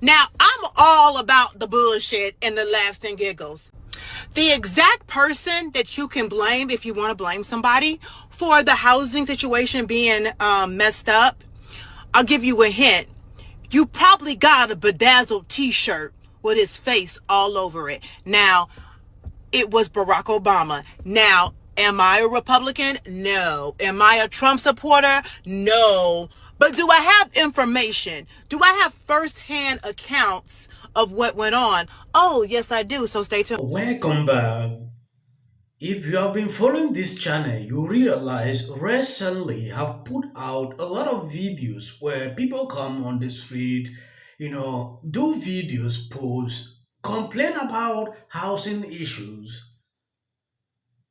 Now, I'm all about the bullshit and the laughs and giggles. The exact person that you can blame, if you want to blame somebody for the housing situation being messed up, I'll give you a hint. You probably got a bedazzled t-shirt with his face all over it. Now, it was Barack Obama. Now, am I a Republican? No. Am I a Trump supporter? No. But do I have information? Do I have first-hand accounts of what went on? Oh, yes, I do. So stay tuned. Welcome back. If you have been following this channel, you realize recently have put out a lot of videos where people come on the street, do videos, post, complain about housing issues.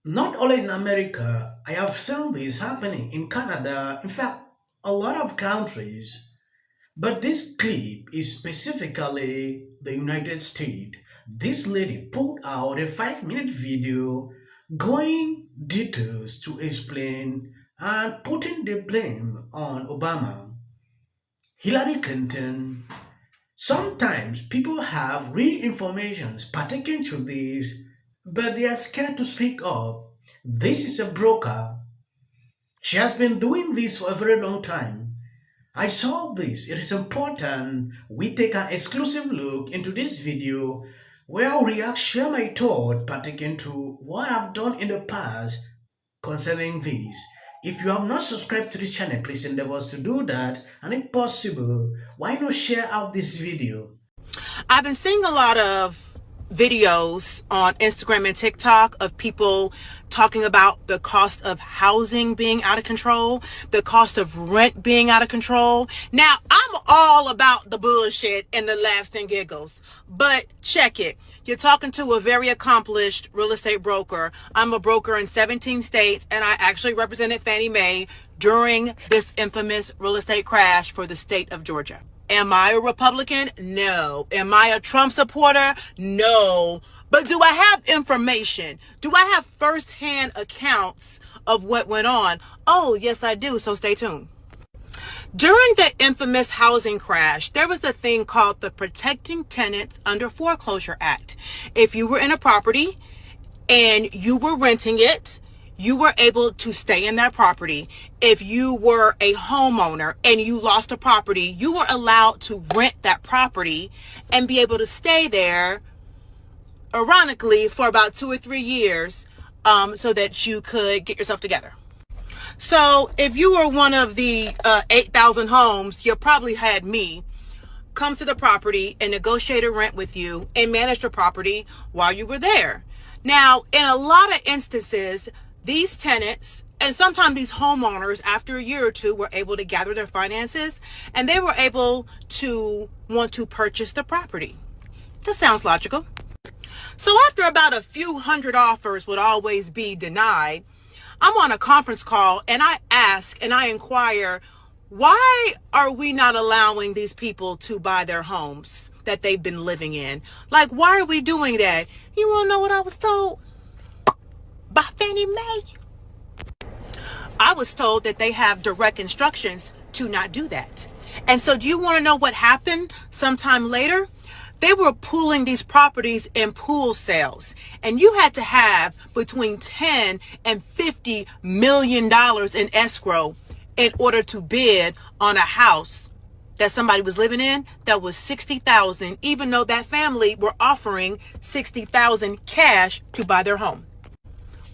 Not only in America, I have seen this happening in Canada, in fact, a lot of countries. But this clip is specifically the United States. This lady put out a 5-minute video going details to explain and putting the blame on Obama, Hillary Clinton. Sometimes people have real information pertaining to this, but they are scared to speak up. This is a broker. She has been doing this for a very long time. I saw this. It is important we take an exclusive look into this video where I'll react, share my thought pertaining to what I've done in the past concerning this. If you have not subscribed to this channel, please endeavor to do that. And if possible, why not share out this video? I've been seeing a lot of videos on Instagram and TikTok of people talking about the cost of housing being out of control, the cost of rent being out of control. Now, I'm all about the bullshit and the laughs and giggles, but check it. You're talking to a very accomplished real estate broker. I'm a broker in 17 states, and I actually represented Fannie Mae during this infamous real estate crash for the state of Georgia. Am I a Republican? No. Am I a Trump supporter? No. But do I have information? Do I have first-hand accounts of what went on? Oh, yes, I do. So stay tuned. During the infamous housing crash, there was a thing called the Protecting Tenants Under Foreclosure Act. If you were in a property and you were renting it, you were able to stay in that property. If you were a homeowner and you lost a property, you were allowed to rent that property and be able to stay there, ironically, for about 2 or 3 years, so that you could get yourself together. So if you were one of the 8,000 homes, you probably had me come to the property and negotiate a rent with you and manage the property while you were there. Now, in a lot of instances, these tenants and sometimes these homeowners, after a year or two, were able to gather their finances and they were able to want to purchase the property. That sounds logical. So after about a few hundred offers would always be denied, I'm on a conference call and I ask and I inquire, why are we not allowing these people to buy their homes that they've been living in? Like, why are we doing that? You want to know what I was told? By Fannie Mae. I was told that they have direct instructions to not do that. And so do you want to know what happened sometime later? They were pooling these properties in pool sales, and you had to have between 10 and $50 million in escrow in order to bid on a house that somebody was living in that was $60,000, even though that family were offering $60,000 cash to buy their home.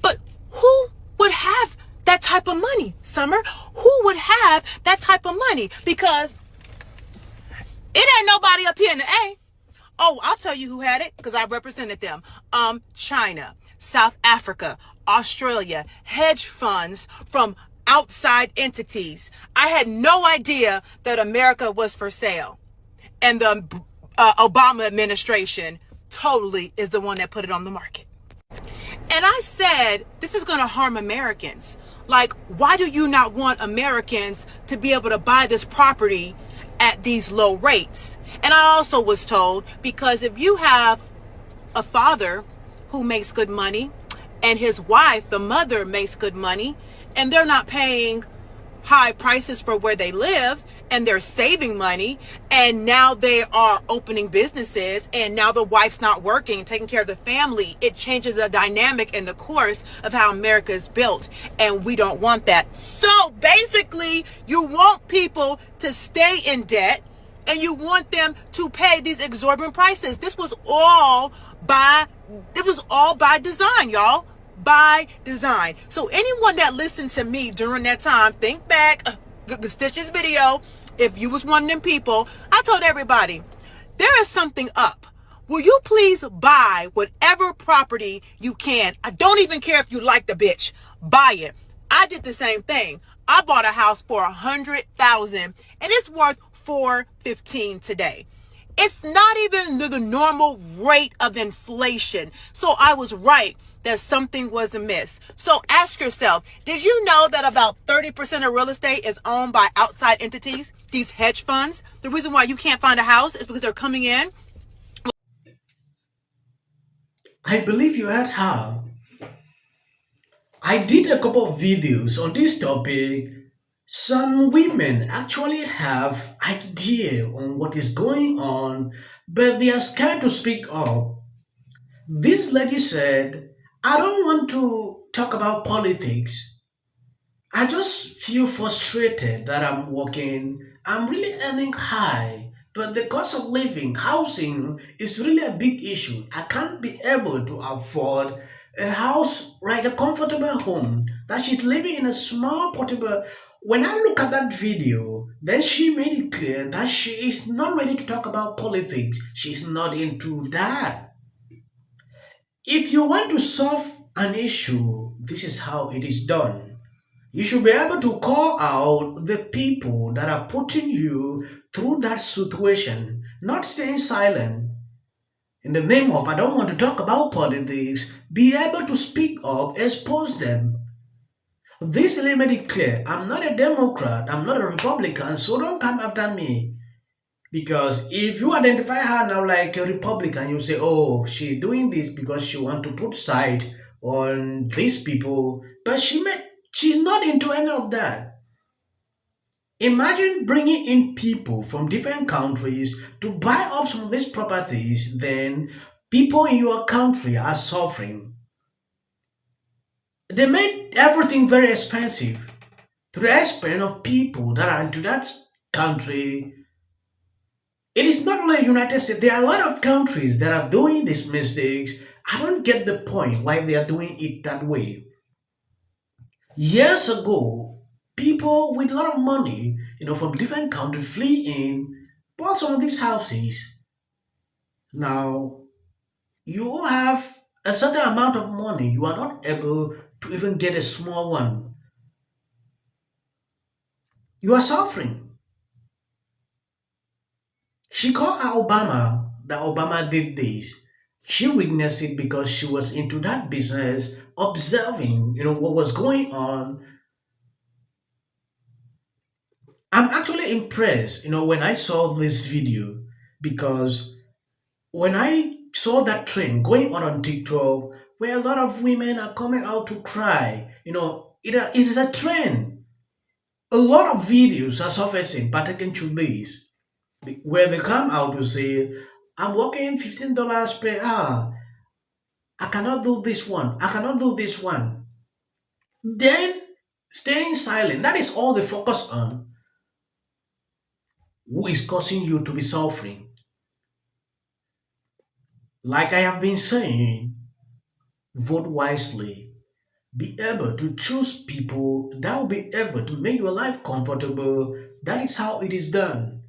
But who would have that type of money, Summer? Who would have that type of money? Because it ain't nobody up here in the A. Oh, I'll tell you who had it because I represented them. China, South Africa, Australia, hedge funds from outside entities. I had no idea that America was for sale. And the Obama administration totally is the one that put it on the market. And I said, this is going to harm Americans. Like, why do you not want Americans to be able to buy this property at these low rates? And I also was told, because if you have a father who makes good money and his wife, the mother, makes good money, and they're not paying high prices for where they live, and they're saving money, and now they are opening businesses, and now the wife's not working, taking care of the family. It changes the dynamic and the course of how America is built, and we don't want that. So basically, you want people to stay in debt, and you want them to pay these exorbitant prices. It was all by design, y'all. By design. So anyone that listened to me during that time, think back, Stitch's video. If you was one of them people, I told everybody, there is something up. Will you please buy whatever property you can? I don't even care if you like the bitch. Buy it. I did the same thing. I bought a house for $100,000 and it's worth $415 today. It's not even the normal rate of inflation. So I was right that something was amiss. So ask yourself, did you know that about 30% of real estate is owned by outside entities? These hedge funds. The reason why you can't find a house is because they're coming in. I believe you heard how I did a couple of videos on this topic. Some women actually have idea on what is going on, but they are scared to speak up. This lady said, I don't want to talk about politics. I just feel frustrated that I'm working. I'm really earning high, but the cost of living, housing is really a big issue. I can't be able to afford a house, like a comfortable home, that she's living in a small portable. When I look at that video, then she made it clear that she is not ready to talk about politics. She's not into that. If you want to solve an issue, this is how it is done. You should be able to call out the people that are putting you through that situation, not staying silent. In the name of, I don't want to talk about politics, be able to speak up, expose them. This really made it clear. I'm not a Democrat, I'm not a Republican, so don't come after me. Because if you identify her now like a Republican, you say, oh, she's doing this because she want to put side on these people, but she's not into any of that. Imagine bringing in people from different countries to buy up some of these properties, then people in your country are suffering. They made everything very expensive to the expense of people that are into that country. It is not only the United States, there are a lot of countries that are doing these mistakes. I don't get the point why they are doing it that way. Years ago, people with a lot of money, from different countries flee in, bought some of these houses. Now, you have a certain amount of money, you are not able to even get a small one. You are suffering. She called out Obama that Obama did this. She witnessed it because she was into that business, observing, what was going on. I'm actually impressed, when I saw this video because when I saw that trend going on TikTok, where a lot of women are coming out to cry, it is a trend. A lot of videos are surfacing pertaining to this, where they come out to say, I'm working $15 per hour. I cannot do this one. I cannot do this one. Then staying silent, that is all they focus on. Who is causing you to be suffering? Like I have been saying, vote wisely. Be able to choose people that will be able to make your life comfortable. That is how it is done.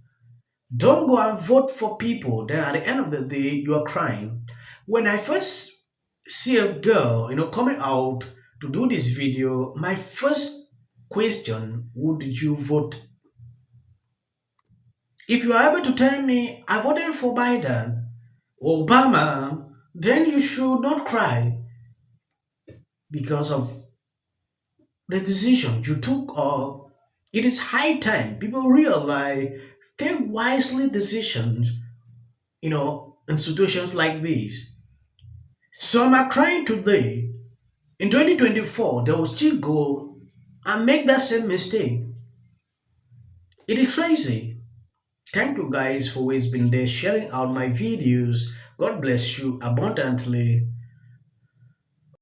Don't go and vote for people that at the end of the day you are crying. When I first see a girl, coming out to do this video, my first question, would you vote? If you are able to tell me I voted for Biden or Obama, then you should not cry because of the decision you took. Or it is high time people realize, take wisely decisions, in situations like this. Some are crying today. In 2024, they will still go and make that same mistake. It is crazy. Thank you guys for always been there sharing out my videos. God bless you abundantly.